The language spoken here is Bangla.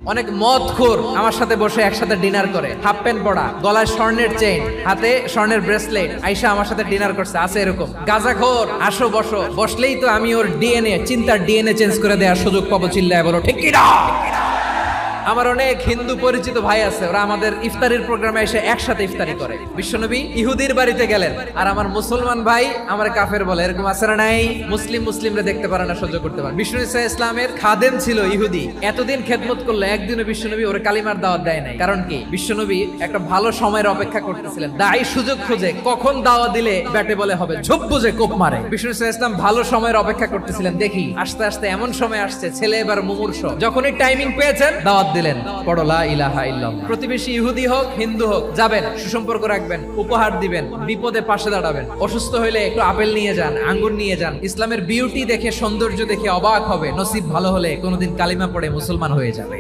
অনেক মদখোর আমার সাথে বসে একসাথে ডিনার করে, হাফ প্যান্ট পরা, গলায় স্বর্ণের চেইন, হাতে স্বর্ণের ব্রেসলেট, আইসা আমার সাথে ডিনার করছে। আছে এরকম গাঁজাখোর? আসো বসো, বসলেই তো আমি ওর ডিএনএ, চিন্তার ডিএনএ চেঞ্জ করে দেওয়ার সুযোগ পাবো। চিল্লায় বলো ঠিক কি না? আমার অনেক হিন্দু পরিচিত ভাই আছে, ওরা আমাদের ইফতারির প্রোগ্রামে এসে একসাথে ইফতারি করে। বিশ্বনবী ইহুদির বাড়িতে গেলেন, আর আমার মুসলমান ভাই আমার কাফের বলে। এরকম আছে না নাই? মুসলিমরে দেখতে পারে না, সহ্য করতে পারে। বিষ্ণু ইসা ইসলামের খাদেম ছিল ইহুদি, এতদিন খেদমত করলো, একদিনও বিশ্বনবী ওর কালিমার দাওয়াত দেয় নাই। কারণ কি? বিশ্বনবী একটা ভালো সময়ের অপেক্ষা করতেছিলেন। দায়ী সুযোগ খুঁজে, কখন দাওয়াত দিলে ব্যাটে বলে হবে, ঝোপ বুঝে কোপ মারে। বিষ্ণু ইসা ইসলাম ভালো সময়ের অপেক্ষা করতেছিলেন। দেখি আস্তে আস্তে এমন সময় আসছে, ছেলে এবার মুমূর্ষ। যখনই টাইমিং পেয়েছেন দাওয়াত দিলেন, পড়ো লা ইলাহা ইল্লাল্লাহ। প্রতিবেশী ইহুদি হোক হিন্দু হোক, যাবেন, সুসম্পর্ক রাখবেন, উপহার দিবেন, বিপদে পাশে দাঁড়াবেন। অসুস্থ হইলে একটু আপেল নিয়ে যান, আঙ্গুর নিয়ে যান। ইসলামের বিউটি দেখে, সৌন্দর্য দেখে অবাক হবে। নসিব ভালো হলে কোনোদিন কালিমা পড়ে মুসলমান হয়ে যাবে।